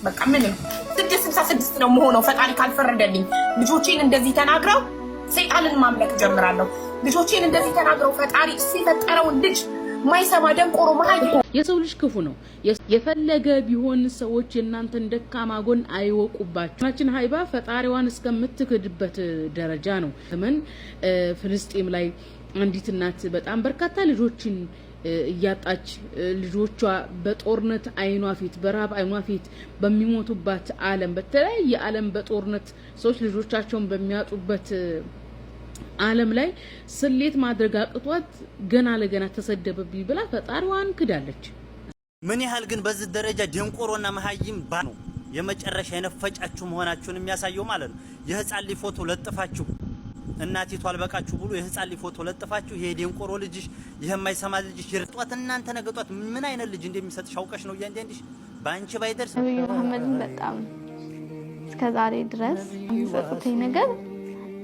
በቃ ምንም 666 ነው መሆነው ፈጣሪ ካልፈረደልኝ ልጆቼን እንደዚህ ተናግረው ሰይጣንን ማምለክ ጀምራለሁ። ልጆቼን እንደዚህ ተናግረው ፈጣሪ ሲፈጠረውን ልጅ ማይሰማ ደንቆሮ ማይ የሰው ልጅ ክፉ ነው። የፈለገ ቢሆን ሰዎች የናንተን ደካማ ጎን አይወቁባችሁ። ናችን ሃይባ ፈጣሪዋን እስከምትክድበት ደረጃ ነው። ተመን ፍልስጤም ላይ አንዲት እናት በጣም በርካታ ልጆችን እያጣች ልጆቿ በጦርነት አይኗ ፊት በራብ አይኗ ፊት በሚሞቱባት ዓለም በተለያየ ዓለም በጦርነት ሰዎች ልጆቻቸውን በሚያጡበት ዓለም ላይ ስሌት ማድረግ አቅቷት ገና ለገና ተሰደበብኝ ብላ ፈጣሪዋን ክዳለች። ምን ያህል ግን በዚህ ደረጃ ደንቆሮና መሃይም ነው የመጨረሻ የነፈጫችሁ መሆናችሁን የሚያሳየው ማለት ነው። የህፃን ልጅ ፎቶ ለጥፋችሁ እናቲቱ አልበቃችሁ ብሎ የህፃን ልጅ ፎቶ ለጥፋችሁ ይሄ ደንቆሮ ልጅሽ ይሄ የማይሰማ ልጅሽ ይርጧት እናንተ ነገጧት ምን አይነት ልጅ እንደሚሰጥሽ አውቀሽ ነው ያንዴንዲሽ ባንቺ ባይደርስ ነብዩ መሐመድን በጣም እስከዛሬ ድረስ የሚሰጡት ነገር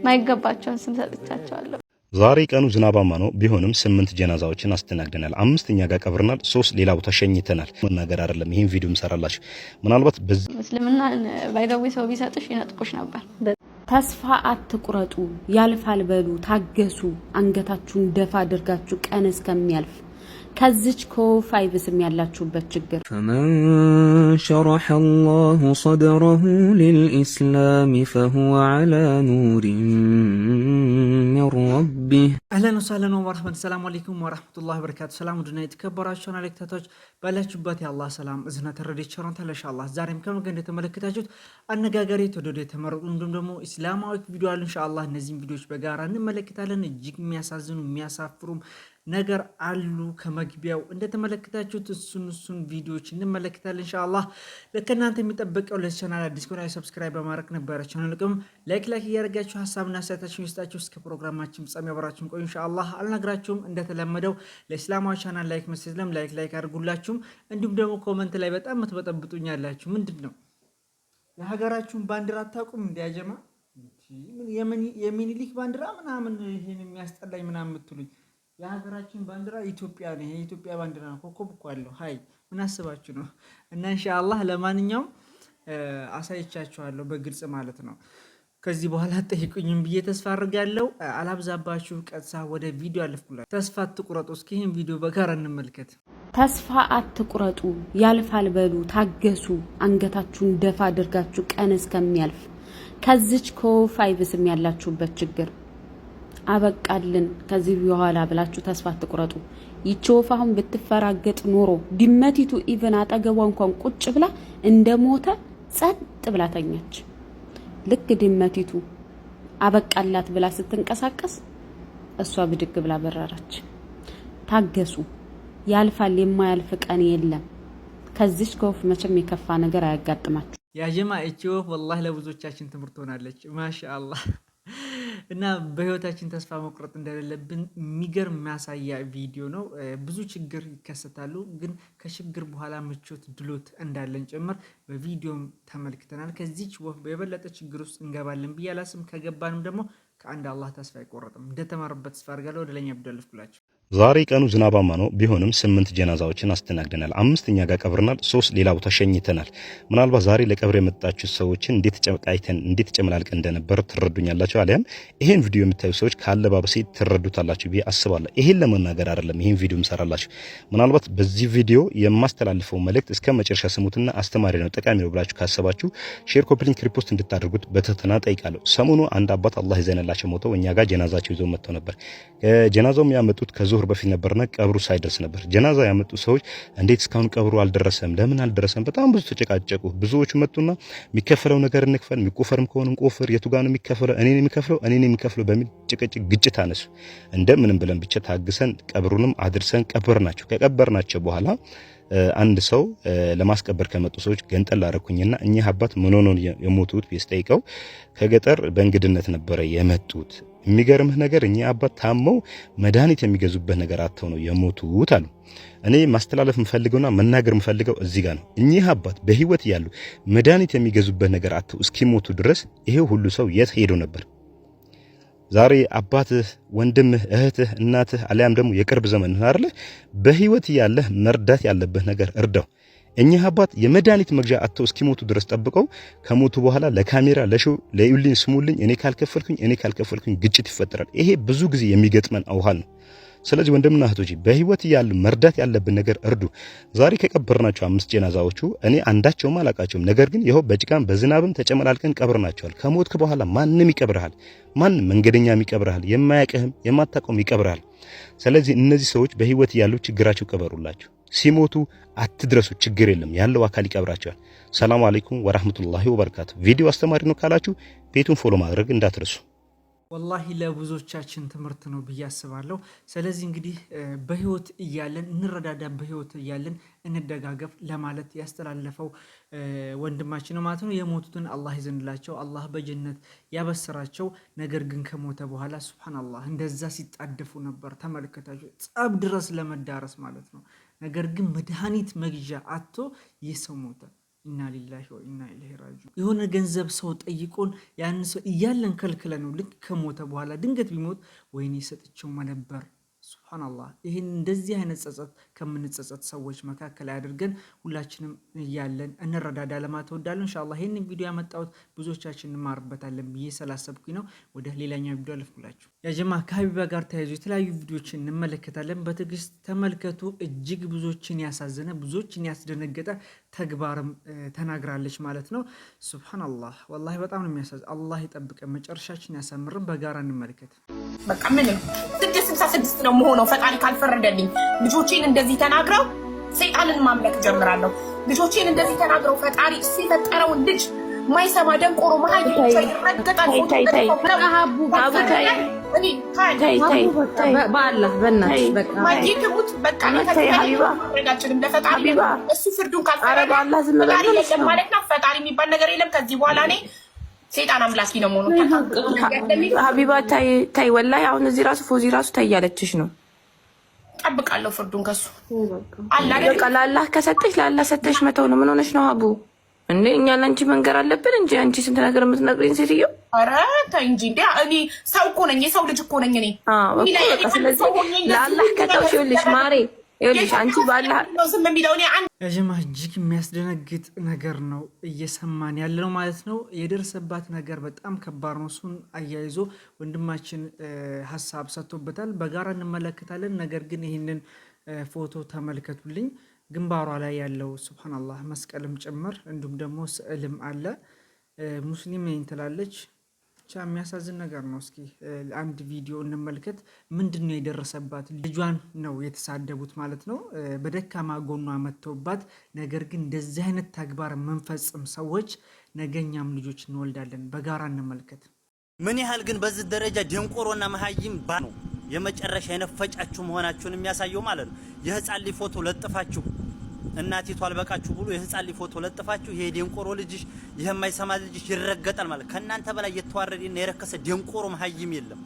ማይገባቸውን ስም ሰጥቻቸዋለሁ። ዛሬ ቀኑ ዝናባማ ነው። ቢሆንም 8 ጀናዛዎችን አስተናግደናል። 5ኛ ጋር ቀብረናል። 3 ሌላ ቦታ ሸኝተናል። መናገር አይደለም ይሄን ቪዲዮም ሰራላችሁ። ምናልባት በዚህ ሙስሊምና ባይደው ሰው ቢሰጥሽ ይነጥቁሽ ነበር። ተስፋ አትቁረጡ፣ ያልፋል በሉ፣ ታገሱ። አንገታችሁን ደፋ አድርጋችሁ ቀን እስከሚያልፍ ከዚች ኮፍ አይብስም ያላችሁበት ችግር فمن شرح الله صدره للإسلام فهو على نور من ربه. اهلا وسهلا ومرحبا. السلام عليكم ورحمه الله وبركاته. سلام ودنا የተከበራችሁ አለክታቶች ባላችሁበት ያላህ ሰላም እዝነት ተረዲት ቸሮን ተለሻላህ ዛሬም ከመገን የተመለከታችሁት አነጋጋሪ ተወደደ የተመረጡ እንደም ደግሞ እስላማዊ ቪዲዮ አለ ኢንሻአላህ። እነዚህን ቪዲዮዎች በጋራ እንመለከታለን። እጅግ የሚያሳዝኑ የሚያሳፍሩም ነገር አሉ። ከመግቢያው እንደተመለከታችሁት እሱን ቪዲዮዎች እንመለከታለን ኢንሻአላህ። ለከናንተ የሚጠበቀው ለቻናል አዲስ ከሆነ ሰብስክራይብ በማድረግ ነበር። ቻናሉንም ላይክ እያደረጋችሁ ሐሳብና አስተያየታችሁን ይስጣችሁ። እስከ ፕሮግራማችን ፍጻሜ አብራችሁን ቆዩ ኢንሻአላህ። አልነግራችሁም እንደተለመደው ለእስላማዊ ቻናል ላይክ መስለም ላይክ አድርጉላችሁ። እንዲሁም ደግሞ ኮሜንት ላይ በጣም ምትበጠብጡኛላችሁ። ምንድነው የሀገራችሁን ባንዲራ አታውቁም እንዲያጀማ የሚኒሊክ ባንዲራ ምናምን ይሄን የሚያስጠላኝ ምናምን ምትሉኝ የሀገራችን ባንዲራ ኢትዮጵያ ነው። ይሄ ኢትዮጵያ ባንዲራ ነው። ኮከብ እኮ አለው። ሃይ ምን አስባችሁ ነው? እና ኢንሻአላህ ለማንኛውም አሳይቻችኋለሁ በግልጽ ማለት ነው። ከዚህ በኋላ ጠይቁኝም ብዬ ተስፋ አድርጋለሁ። አላብዛባችሁ፣ ቀጥታ ወደ ቪዲዮ አለፍኩላችሁ። ተስፋ አትቁረጡ። እስኪ ይሄን ቪዲዮ በጋራ እንመልከት። ተስፋ አትቁረጡ፣ ያልፋል በሉ፣ ታገሱ። አንገታችሁን ደፋ አድርጋችሁ ቀን እስከሚያልፍ ከዚች ኮፍ አይብስም ያላችሁበት ችግር አበቃልን ከዚህ በኋላ ብላችሁ ተስፋ አትቁረጡ። ይቾፋሁን ብትፈራገጥ ኖሮ ድመቲቱ ኢቭን አጠገቧ እንኳን ቁጭ ብላ እንደሞተ ጸጥ ብላ ተኛች። ልክ ድመቲቱ አበቃላት ብላ ስትንቀሳቀስ እሷ ብድግ ብላ በረራች። ታገሱ፣ ያልፋል፣ የማያልፍ ቀን የለም። ከዚች ኮፍ መቼም የከፋ ነገር አያጋጥማችሁ። ያ ጀማዓ እቺ ወፍ ወላሂ ለብዙዎቻችን ትምህርት ሆናለች። ማሻአላህ። እና በህይወታችን ተስፋ መቁረጥ እንደሌለብን የሚገርም የሚያሳያ ቪዲዮ ነው። ብዙ ችግር ይከሰታሉ፣ ግን ከችግር በኋላ ምቾት ድሎት እንዳለን ጭምር በቪዲዮም ተመልክተናል። ከዚች ወፍ በበለጠ ችግር ውስጥ እንገባለን ብዬ አላስብም። ከገባንም ደግሞ ከአንድ አላህ ተስፋ አይቆረጥም። እንደተማሩበት ተስፋ አድርጋለሁ። ወደ ለኛ ብደልፍኩላችሁ። ዛሬ ቀኑ ዝናባማ ነው። ቢሆንም 8 ጀናዛዎችን አስተናግደናል። 5ኛ ጋር ቀብረናል። 3 ሌላ ቦታ ሸኝተናል። ምናልባት ዛሬ ለቀብር የመጣችሁ ሰዎችን እንዴት ጨመላልቀን እንደነበር ትረዱኛላችሁ። አሊያም ይሄን ቪዲዮ የምታዩ ሰዎች ካለባበሴ ትረዱታላችሁ ብዬ አስባለሁ። ይሄን ለመናገር አይደለም ይሄን ቪዲዮ እንሰራላችሁ። ምናልባት በዚህ ቪዲዮ የማስተላልፈው መልእክት እስከ መጨረሻ ስሙትና አስተማሪ ነው፣ ጠቃሚ ነው ብላችሁ ካሰባችሁ ሼር፣ ኮፒ ሊንክ፣ ሪፖስት እንድታደርጉት በትህትና ጠይቃለሁ። ሰሞኑ አንድ አባት አላህ ይዘንላቸው ሞተው እኛ ጋር ጀናዛቸው ይዘው መጥተው ነበር። ጀናዛውም ያመጡት ከዙህር በፊት ነበርና ቀብሩ ሳይደርስ ነበር። ጀናዛ ያመጡ ሰዎች እንዴት እስካሁን ቀብሩ አልደረሰም? ለምን አልደረሰም? በጣም ብዙ ተጨቃጨቁ። ብዙዎቹ መጡና የሚከፈለው ነገር እንክፈል፣ የሚቆፈርም ከሆነ እንቆፍር፣ የቱ ጋር ነው የሚከፈለው? እኔ ነኝ የሚከፈለው በሚል ጭቅጭቅ ግጭት አነሱ። እንደምንም ብለን ብቻ ታግሰን ቀብሩንም አድርሰን ቀበርናቸው። ከቀበርናቸው በኋላ አንድ ሰው ለማስቀበር ከመጡ ሰዎች ገንጠል አረኩኝና እኚህ አባት ምን ሆነው የሞቱት ቢስጠይቀው ከገጠር በእንግድነት ነበረ የመጡት። የሚገርምህ ነገር እኚህ አባት ታመው መድኃኒት የሚገዙበት ነገር አጥተው ነው የሞቱት አሉ። እኔ ማስተላለፍ የምፈልገውና መናገር የምፈልገው እዚህ ጋር ነው። እኚህ አባት በህይወት ያሉ መድኃኒት የሚገዙበት ነገር አጥተው እስኪሞቱ ድረስ ይሄው ሁሉ ሰው የት ሄዶ ነበር? ዛሬ አባትህ፣ ወንድምህ፣ እህትህ፣ እናትህ አሊያም ደግሞ የቅርብ ዘመን አይደለ በህይወት ያለህ መርዳት ያለበት ነገር እርዳው። እኚህ አባት የመድኃኒት መግዣ አጥተው እስኪሞቱ ድረስ ጠብቀው ከሞቱ በኋላ ለካሜራ ለሾው ለዩልኝ ስሙልኝ እኔ ካልከፈልኩኝ ግጭት ይፈጠራል። ይሄ ብዙ ጊዜ የሚገጥመን አውሃል ነው። ስለዚህ ወንድምና እህቶች በህይወት ያሉ መርዳት ያለብን ነገር እርዱ። ዛሬ ከቀበርናቸው 5 ጀናዛዎቹ እኔ አንዳቸውም አላቃቸውም። ነገር ግን ይሄው በጭቃም በዝናብም ተጨመላልቀን ቀብርናቸዋል። ከሞትክ በኋላ ማንም ይቀብርሃል። ማንም መንገደኛም ይቀብርሃል። የማያቀህም የማታቀውም ይቀብርሃል። ስለዚህ እነዚህ ሰዎች በህይወት ያሉ ችግራቸው ቀበሩላቸው። ሲሞቱ አትድረሱ፣ ችግር የለም ያለው አካል ይቀብራቸዋል። ሰላም አለይኩም ወራህመቱላሂ ወበረካቱ። ቪዲዮ አስተማሪ ነው ካላችሁ ቤቱን ፎሎ ማድረግ እንዳትረሱ። ወላሂ ለብዙዎቻችን ትምህርት ነው ብዬ አስባለሁ። ስለዚህ እንግዲህ በህይወት እያለን እንረዳዳ፣ በህይወት እያለን እንደጋገፍ ለማለት ያስተላለፈው ወንድማችን ነው ማለት ነው። የሞቱትን አላህ ይዘንላቸው፣ አላህ በጀነት ያበሰራቸው። ነገር ግን ከሞተ በኋላ ሱብሃንአላህ እንደዛ ሲጣደፉ ነበር። ተመልከታችሁ፣ ጸብ ድረስ ለመዳረስ ማለት ነው። ነገር ግን መድኃኒት መግዣ አጥቶ የሰው ሞተ። ኢና ሊላሂ ወኢና ኢለይሂ ራጂዑን። የሆነ ገንዘብ ሰው ጠይቆን ያን ሰው እያለን ከልክለ ነው ልክ ከሞተ በኋላ ድንገት ቢሞት ወይኔ ሰጥቼው ነበር። ሱብሃንአላህ። ይሄን እንደዚህ አይነት ጸጸት ከምንጸጸት ሰዎች መካከል ያድርገን። ሁላችንም እያለን እንረዳዳ ለማለት እወዳለሁ። ኢንሻአላህ ይሄንን ቪዲዮ ያመጣሁት ብዙዎቻችን እንማርበታለን ብዬ ስላሰብኩኝ ነው። ወደ ሌላኛው ቪዲዮ አልፍኩላችሁ። ያ ጀማ ከሀቢባ ጋር ተያይዞ የተለያዩ ቪዲዮዎችን እንመለከታለን። በትዕግስት ተመልከቱ። እጅግ ብዙዎችን ያሳዘነ ብዙዎችን ያስደነገጠ ተግባርም ተናግራለች ማለት ነው። ሱብሃንአላህ ወላሂ በጣም ነው የሚያሳዝን። አላህ ይጠብቀን፣ መጨረሻችን ያሳምርን። በጋራ እንመልከት። በቃ ምንም 666 ነው መሆነው ፈጣሪ ካልፈረደልኝ። ልጆቼን እንደዚህ ተናግረው ሰይጣንን ማምለክ ጀምራለሁ። ልጆቼን እንደዚህ ተናግረው ፈጣሪ እሱ የፈጠረውን ልጅ ማይሰማ ደንቆሮ መሀል ይረገጣል። በአላህ በእናትሽ በቃ ማይክሙት በቃ ለፈጣሪ እሱ ፍርዱን ካልፈረደ ማለት ነው። ፈጣሪ የሚባል ነገር የለም ከዚህ በኋላ እኔ ሰይጣን አምላኪ ነው መሆኑ። ሀቢባ ታይ ወላሂ አሁን እዚህ ራሱ ፎዚ ራሱ ታያለችሽ ነው። ጠብቃለሁ ፍርዱን ከሱ በቃ ለአላህ ከሰጠሽ ለአላህ ሰጠሽ መተው ነው። ምን ሆነሽ ነው ሀቡ እንዴ? እኛ ለአንቺ መንገር አለብን እንጂ አንቺ ስንት ነገር የምትነግሪኝ ሴትዮ። ኧረ ተይ እንጂ እንዴ! እኔ ሰው እኮ ነኝ፣ የሰው ልጅ እኮ ነኝ እኔ። ስለዚህ ለአላህ ከተውሽ ይኸውልሽ ማሬ ይኸውልሽ አንቺ ባላ ዝም የሚለው እኔ ያጀማ እጅግ የሚያስደነግጥ ነገር ነው እየሰማን ያለ ነው ማለት ነው። የደረሰባት ነገር በጣም ከባድ ነው። እሱን አያይዞ ወንድማችን ሀሳብ ሰጥቶበታል። በጋራ እንመለከታለን። ነገር ግን ይህንን ፎቶ ተመልከቱልኝ። ግንባሯ ላይ ያለው ሱብሃንአላህ መስቀልም ጭምር እንዲሁም ደግሞ ስዕልም አለ። ሙስሊም ነኝ ትላለች። ብቻ የሚያሳዝን ነገር ነው። እስኪ አንድ ቪዲዮ እንመልከት። ምንድነው የደረሰባት? ልጇን ነው የተሳደቡት ማለት ነው። በደካማ ጎኗ መተውባት። ነገር ግን እንደዚህ አይነት ተግባር መንፈጽም ሰዎች ነገኛም ልጆች እንወልዳለን። በጋራ እንመልከት። ምን ያህል ግን በዚህ ደረጃ ደንቆሮና መሀይም ነው የመጨረሻ የነፈጫችሁ መሆናችሁን የሚያሳየው ማለት ነው። የህፃን ልጅ ፎቶ ለጥፋችሁ እናቲቱ አልበቃችሁ ብሎ የህፃን ልጅ ፎቶ ለጥፋችሁ ይሄ ደንቆሮ ልጅሽ ይሄ የማይሰማ ልጅሽ ይረገጣል ማለት። ከናንተ በላይ የተዋረደና የረከሰ ደንቆሮ መሀይም የለም።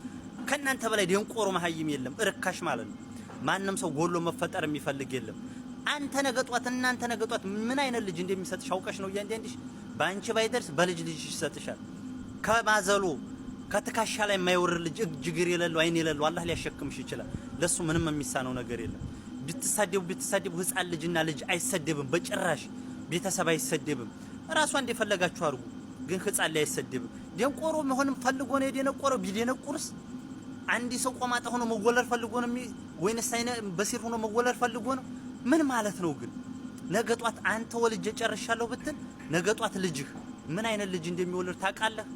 ከናንተ በላይ ደንቆሮ መሀይም የለም። እርካሽ ማለት ነው። ማንም ሰው ጎሎ መፈጠር የሚፈልግ የለም። አንተ ነገጧት እናንተ ነገጧት ምን አይነት ልጅ እንደሚሰጥሽ አውቀሽ ነው እያንዳንድሽ ባንቺ ባይደርስ በልጅ ልጅሽ ይሰጥሻል። ከማዘሉ ከትካሻ ላይ የማይወርድ ልጅ እግር የሌለው አይን የሌለው አላህ ሊያሸክምሽ ይችላል። ለሱ ምንም የሚሳነው ነገር የለም። ብትሳደቡ ህፃን ልጅና ልጅ አይሰደብም በጭራሽ። ቤተሰብ አይሰደብም። ራሷ እንደፈለጋችሁ አድርጉ፣ ግን ህፃን ላይ አይሰደብም። ደንቆሮ መሆንም ፈልጎ ነው የደነቆረው። ቢደነቁርስ አንዲ ሰው ቆማጣ ሆኖ መወለድ ፈልጎ ነው ወይንስ አይነ በሲር ሆኖ መወለድ ፈልጎ ነው? ምን ማለት ነው ግን? ነገጧት አንተ ወልጄ ጨርሻለሁ ብትል ነገጧት ልጅህ ምን አይነት ልጅ እንደሚወልድ ታውቃለህ?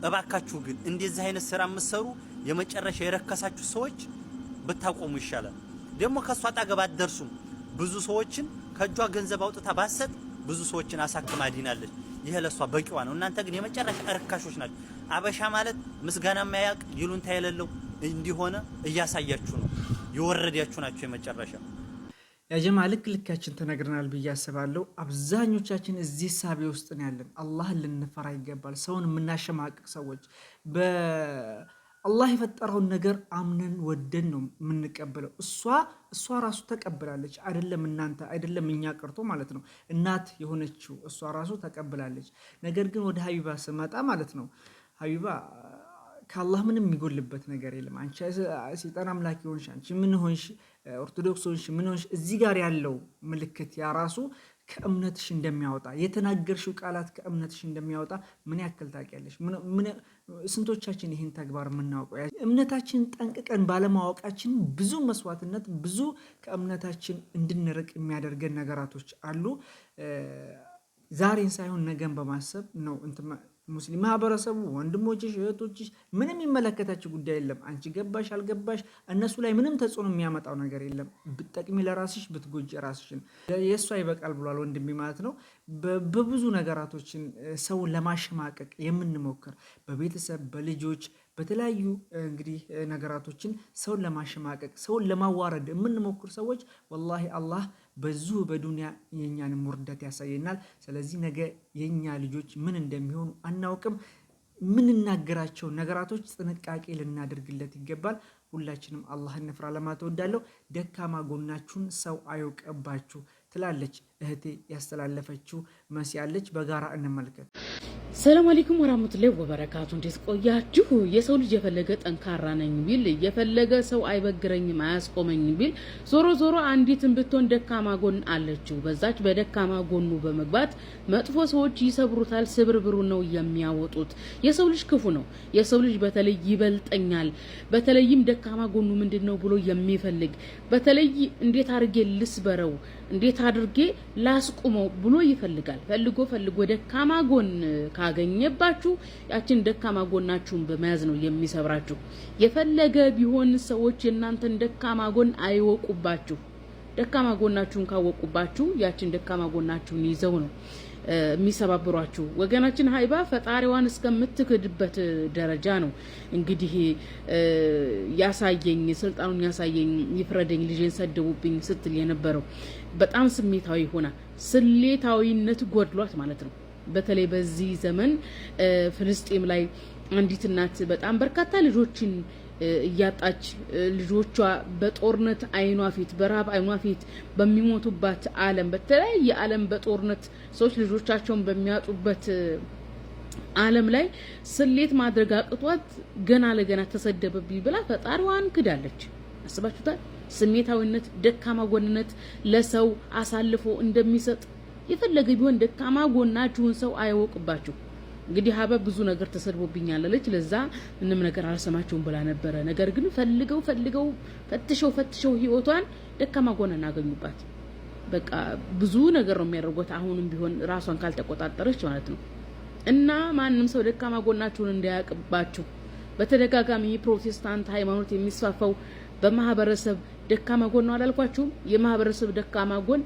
እባካችሁ ግን እንደዚህ አይነት ስራ የምትሰሩ የመጨረሻ የረከሳችሁ ሰዎች ብታቆሙ ይሻላል። ደግሞ ከሷ አጠገብ አትደርሱም። ብዙ ሰዎችን ከጇ ገንዘብ አውጥታ ባሰጥ ብዙ ሰዎችን አሳክማ ዲናለች። ይሄ ለሷ በቂዋ ነው። እናንተ ግን የመጨረሻ እርካሾች ናችሁ። አበሻ ማለት ምስጋና የማያውቅ ይሉንታ የሌለው እንዲሆነ እያሳያችሁ ነው። የወረዳችሁ ናችሁ የመጨረሻ። ያ ጀማ ልካችን ተነግረናል ብዬ አስባለሁ። አብዛኞቻችን እዚህ ሳቤ ውስጥ ነው ያለን። አላህን ልንፈራ ይገባል። ሰውን የምናሸማቅቅ ሰዎች አላህ የፈጠረውን ነገር አምነን ወደን ነው የምንቀበለው። እሷ ራሱ ተቀብላለች። አይደለም እናንተ አይደለም እኛ ቀርቶ ማለት ነው። እናት የሆነችው እሷ ራሱ ተቀብላለች። ነገር ግን ወደ ሀቢባ ስመጣ ማለት ነው ሀቢባ ከአላህ ምንም የሚጎልበት ነገር የለም። አንቺ ሰይጣን አምላኪ ሆንሽ፣ አንቺ ምን ሆንሽ፣ ኦርቶዶክስ ሆንሽ፣ ምን ሆንሽ፣ እዚህ ጋር ያለው ምልክት ያ ራሱ ከእምነትሽ እንደሚያወጣ የተናገርሽው ቃላት ከእምነትሽ እንደሚያወጣ ምን ያክል ታውቂያለሽ? ስንቶቻችን ይህን ተግባር የምናውቀው? እምነታችን ጠንቅቀን ባለማወቃችን ብዙ መስዋዕትነት፣ ብዙ ከእምነታችን እንድንርቅ የሚያደርገን ነገራቶች አሉ። ዛሬን ሳይሆን ነገን በማሰብ ነው ሙስሊም ማህበረሰቡ ወንድሞችሽ እህቶችሽ ምንም የሚመለከታቸው ጉዳይ የለም። አንቺ ገባሽ አልገባሽ እነሱ ላይ ምንም ተጽዕኖ የሚያመጣው ነገር የለም። ብትጠቅሚ ለራስሽ ብትጎጂ ራስሽን። የእሷ ይበቃል ብሏል ወንድሜ ማለት ነው። በብዙ ነገራቶችን ሰውን ለማሸማቀቅ የምንሞክር በቤተሰብ በልጆች በተለያዩ እንግዲህ ነገራቶችን ሰውን ለማሸማቀቅ ሰውን ለማዋረድ የምንሞክር ሰዎች ወላሂ አላህ በዙ በዱንያ የኛን ውርደት ያሳየናል። ስለዚህ ነገ የኛ ልጆች ምን እንደሚሆኑ አናውቅም። ምንናገራቸው ነገራቶች ጥንቃቄ ልናደርግለት ይገባል። ሁላችንም አላህን እንፍራ ለማለት እወዳለሁ። ደካማ ጎናችሁን ሰው አይወቀባችሁ ትላለች እህቴ ያስተላለፈችው መሲያለች። በጋራ እንመልከት። ሰላም አለይኩም ወራህመቱላሂ ወበረካቱ። እንዴት ቆያችሁ? የሰው ልጅ የፈለገ ጠንካራ ነኝ ቢል የፈለገ ሰው አይበግረኝም አያስቆመኝ ቢል ዞሮ ዞሮ አንዲትን ብትሆን ደካማ ጎን አለችው። በዛች በደካማ ጎኑ በመግባት መጥፎ ሰዎች ይሰብሩታል፣ ስብርብሩ ነው የሚያወጡት። የሰው ልጅ ክፉ ነው። የሰው ልጅ በተለይ ይበልጠኛል፣ በተለይም ደካማ ጎኑ ምንድነው ብሎ የሚፈልግ በተለይ እንዴት አድርጌ ልስበረው፣ እንዴት አድርጌ ላስቁመው ብሎ ይፈልጋል። ፈልጎ ደካማ ጎን ካገኘባችሁ ያችን ደካማ ጎናችሁን በመያዝ ነው የሚሰብራችሁ። የፈለገ ቢሆን ሰዎች የእናንተን ደካማ ጎን አይወቁባችሁ። ደካማ ጎናችሁን ካወቁባችሁ ያችን ደካማ ጎናችሁን ይዘው ነው የሚሰባብሯችሁ። ወገናችን ሀይባ ፈጣሪዋን እስከምትክድበት ደረጃ ነው እንግዲህ ያሳየኝ፣ ስልጣኑን ያሳየኝ፣ ይፍረደኝ፣ ልጄን ሰደቡብኝ ስትል የነበረው በጣም ስሜታዊ ሆና ስሌታዊነት ጎድሏት ማለት ነው። በተለይ በዚህ ዘመን ፍልስጤም ላይ አንዲት እናት በጣም በርካታ ልጆችን እያጣች ልጆቿ በጦርነት አይኗ ፊት በራብ አይኗ ፊት በሚሞቱባት ዓለም በተለያየ ዓለም በጦርነት ሰዎች ልጆቻቸውን በሚያጡበት ዓለም ላይ ስሌት ማድረግ አቅቷት ገና ለገና ተሰደበብኝ ብላ ፈጣሪዋን ክዳለች። አስባችሁታል? ስሜታዊነት፣ ደካማ ጎንነት ለሰው አሳልፎ እንደሚሰጥ የፈለገ ቢሆን ደካማ ጎናችሁን ሰው አይወቅባችሁ። እንግዲህ ሀበ ብዙ ነገር ተሰድቦብኛል አለች። ለዛ ምንም ነገር አልሰማችሁም ብላ ነበረ። ነገር ግን ፈልገው ፈትሸው ህይወቷን ደካማ ጎን እናገኙባት። በቃ ብዙ ነገር ነው የሚያደርጉት። አሁንም ቢሆን ራሷን ካልተቆጣጠረች ማለት ነው። እና ማንም ሰው ደካማ ጎናችሁን እንዳያቅባችሁ። በተደጋጋሚ ፕሮቴስታንት ሃይማኖት የሚስፋፋው በማህበረሰብ ደካማ ጎን ነው አላልኳችሁም? የማህበረሰብ ደካማ ጎን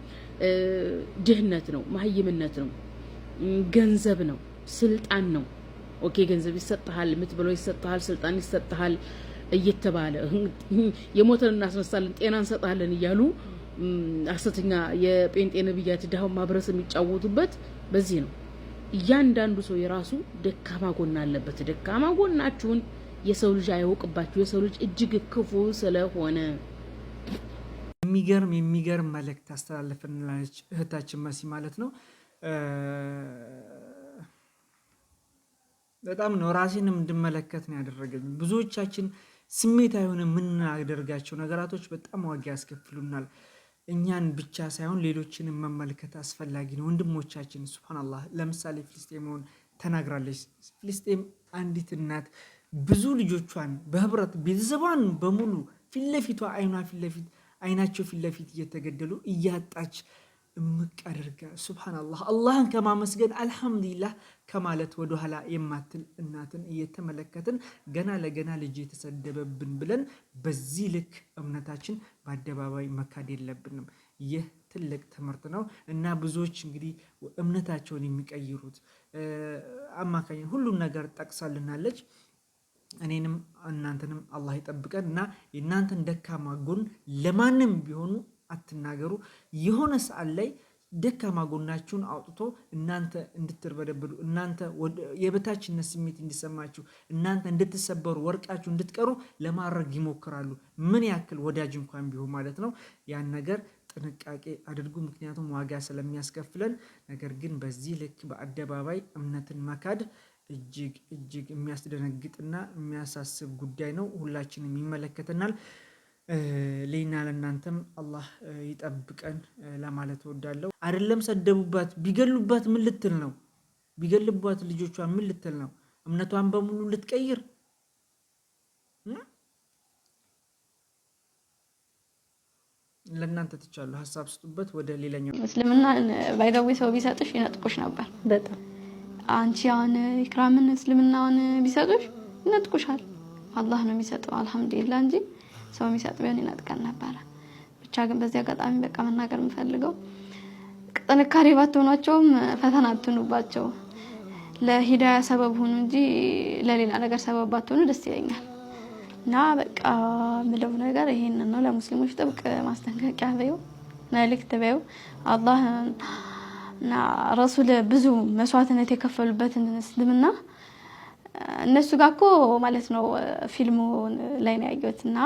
ድህነት ነው፣ ማህይምነት ነው፣ ገንዘብ ነው፣ ስልጣን ነው። ኦኬ ገንዘብ ይሰጣል፣ የምትበለው ይሰጣል፣ ስልጣን ይሰጣል እየተባለ የሞተን እናስነሳለን፣ ጤና እንሰጣለን እያሉ ሐሰተኛ የጴንጤ ነብያት ዳው ማህበረሰብ የሚጫወቱበት በዚህ ነው። እያንዳንዱ ሰው የራሱ ደካማ ጎን አለበት። ደካማ ጎናችሁን የሰው ልጅ አይወቅባችሁ። የሰው ልጅ እጅግ ክፉ ስለሆነ የሚገርም መልእክት አስተላለፈንላለች እህታችን መሲ ማለት ነው። በጣም ነው ራሴንም እንድመለከት ነው ያደረገኝ። ብዙዎቻችን ስሜታዊ ሆነ የምናደርጋቸው ነገራቶች በጣም ዋጋ ያስከፍሉናል። እኛን ብቻ ሳይሆን ሌሎችንም መመልከት አስፈላጊ ነው። ወንድሞቻችን ሱብሃንአላህ ለምሳሌ ፍልስጤምን ተናግራለች። ፍልስጤም አንዲት እናት ብዙ ልጆቿን በህብረት ቤተሰቧን በሙሉ ፊትለፊቷ አይናቸው ፊትለፊት እየተገደሉ እያጣች እምቅ አድርጋ ሱብሃንአላህ አላህን ከማመስገን አልሐምዱሊላህ ከማለት ወደኋላ የማትል እናትን እየተመለከትን ገና ለገና ልጅ የተሰደበብን ብለን በዚህ ልክ እምነታችን በአደባባይ መካድ የለብንም። ይህ ትልቅ ትምህርት ነው እና ብዙዎች እንግዲህ እምነታቸውን የሚቀይሩት አማካኝ ሁሉም ነገር ጠቅሳልናለች። እኔንም እናንተንም አላህ ይጠብቀን እና የእናንተን ደካማ ጎን ለማንም ቢሆኑ አትናገሩ። የሆነ ሰዓት ላይ ደካማ ጎናችሁን አውጥቶ እናንተ እንድትርበደበዱ፣ እናንተ የበታችነት ስሜት እንዲሰማችሁ፣ እናንተ እንድትሰበሩ፣ ወርቃችሁ እንድትቀሩ ለማድረግ ይሞክራሉ። ምን ያክል ወዳጅ እንኳን ቢሆን ማለት ነው። ያን ነገር ጥንቃቄ አድርጉ፣ ምክንያቱም ዋጋ ስለሚያስከፍለን። ነገር ግን በዚህ ልክ በአደባባይ እምነትን መካድ እጅግ የሚያስደነግጥና የሚያሳስብ ጉዳይ ነው። ሁላችንም ይመለከተናል። ሌና ለእናንተም አላህ ይጠብቀን ለማለት እወዳለሁ። አይደለም ሰደቡባት ቢገሉባት ምን ልትል ነው? ቢገሉባት ልጆቿን ምን ልትል ነው? እምነቷን በሙሉ ልትቀይር? ለእናንተ ትቻለሁ። ሀሳብ ስጡበት። ወደ ሌላኛው እስልምና ባይደዊ ሰው ቢሰጥሽ ይነጥቁሽ ነበር በጣም። አንቺ አሁን ኢክራምን እስልምናውን ቢሰጡሽ ይነጥቁሻል። አላህ ነው የሚሰጠው አልሐምዱሊላህ እንጂ ሰው የሚሰጥ ቢሆን ይነጥቀን ነበር። ብቻ ግን በዚህ አጋጣሚ በቃ መናገር የምፈልገው ጥንካሬ ባትሆናቸውም ፈተና አትሆኑባቸው። ለሂዳያ ሰበብ ሁኑ እንጂ ለሌላ ነገር ሰበብ ባትሆኑ ደስ ይለኛል። እና በቃ ምለው ነገር ይሄንን ነው። ለሙስሊሞች ጥብቅ ማስጠንቀቂያ በይው፣ መልእክት በይው። አላህ እና ረሱል ብዙ መስዋዕትነት የከፈሉበትን እስልምና እነሱ ጋር እኮ ማለት ነው ፊልሙ ላይ ነው ያየሁትና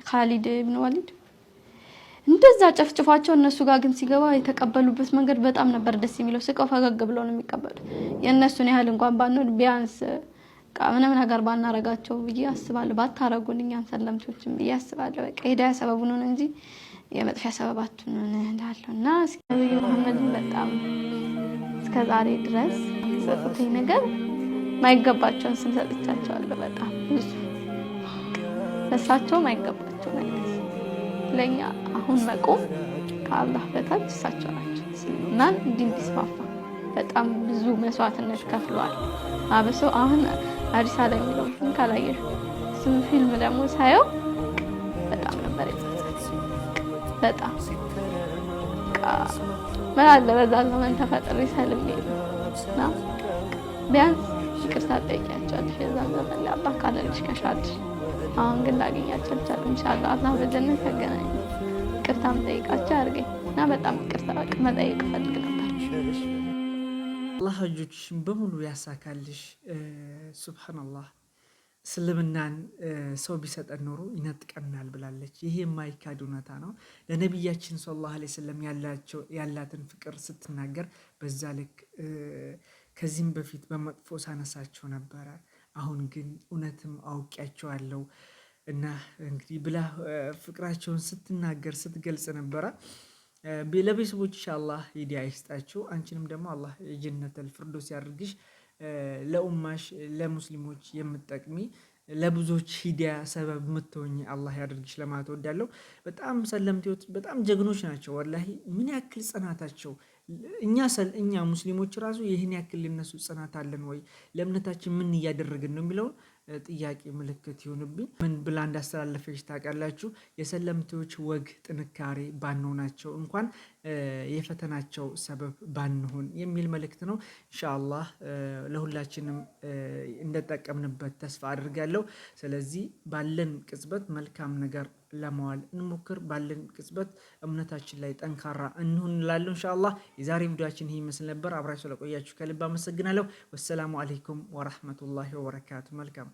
ካሊድ ኢብኑ ወሊድ እንደዛ ጨፍጭፏቸው እነሱ ጋር ግን ሲገባ የተቀበሉበት መንገድ በጣም ነበር ደስ የሚለው። ስቀው ፈገግ ብለው ነው የሚቀበሉት። የእነሱን ያህል እንኳን ባንኖር ቢያንስ ምንም ነገር ባናረጋቸው ብዬ አስባለሁ። ባታረጉን እኛን ሰለምቶችም ብዬ አስባለሁ። በቃ ሂዳያ ሰበቡን ነው እንጂ የመጥፊያ ሰበባቱን እንዳለውና ነብዩ መሐመድን በጣም እስከዛሬ ድረስ ሰጥተኝ ነገር ማይገባቸውን ስም ሰጥቻቸዋለሁ። በጣም ብዙ እሳቸው ማይገባቸው ነገር ለኛ አሁን መቆም ከአላህ በታች እሳቸው ናቸው። እናን እንዲስፋፋ በጣም ብዙ መስዋዕትነት ከፍለዋል። አብሶ አሁን አዲስ አበባ የሚለው ፊልም ካላየሽ ስም ፊልም ደግሞ ሳየው በጣም ነበር የጸጸተኝ። በጣም ምን አለ በዛ ዘመን ተፈጥሬ ሰልሜ እና ቢያንስ ይቅርታ ጠይቂያቸዋለሽ። የዛ ዘመን ላይ አላህ ካለልሽ ከሻልሽ። አሁን ግን ላገኛቸው አልቻልኩም። ኢንሻአላህ አላህ በጀነት ያገናኝ። ይቅርታም ጠይቃቸው አድርገኝ እና በጣም ይቅርታ በቃ መጠየቅ ፈልግ ነበር። አላህ ሀጆችሽን በሙሉ ያሳካልሽ። ሱብሃንአላህ እስልምናን ሰው ቢሰጠን ኖሮ ይነጥቀናል ብላለች። ይሄ የማይካድ እውነታ ነው። ለነቢያችን ሰለላሁ ዐለይሂ ወሰለም ያላትን ፍቅር ስትናገር በዛ ልክ ከዚህም በፊት በመጥፎ ሳነሳቸው ነበረ። አሁን ግን እውነትም አውቂያቸዋለሁ እና እንግዲህ ብላ ፍቅራቸውን ስትናገር ስትገልጽ ነበረ። ለቤተሰቦች ኢንሻአላህ ሂዳያ ይስጣችሁ። አንቺንም ደግሞ አላህ የጀነተል ፊርደውስ ያድርግሽ። ለኡማሽ ለሙስሊሞች የምትጠቅሚ ለብዙዎች ሂዳያ ሰበብ የምትሆኝ አላህ ያድርግሽ ለማለት እወዳለሁ። በጣም ሰለምቴዎች በጣም ጀግኖች ናቸው። ወላሂ ምን ያክል ጽናታቸው እኛ ሙስሊሞች ራሱ ይህን ያክል ለነሱ ጽናት አለን ወይ? ለእምነታችን ምን እያደረግን ነው የሚለውን ጥያቄ ምልክት ይሆንብኝ። ምን ብላ እንዳስተላለፈች ታውቃላችሁ? የሰለምቴዎች ወግ ጥንካሬ ባንሆናቸው እንኳን የፈተናቸው ሰበብ ባንሆን የሚል መልእክት ነው። ኢንሻአላህ ለሁላችንም እንደጠቀምንበት ተስፋ አድርጋለሁ። ስለዚህ ባለን ቅጽበት መልካም ነገር ለማዋል እንሞክር። ባለን ቅጽበት እምነታችን ላይ ጠንካራ እንሁን እንላለን። ኢንሻአላህ የዛሬ ቪዲዮአችን ይሄ ይመስል ነበር። አብራችሁ ስለቆያችሁ ከልብ አመሰግናለሁ። ወሰላሙ አለይኩም ወራህመቱላሂ ወበረካቱ። መልካም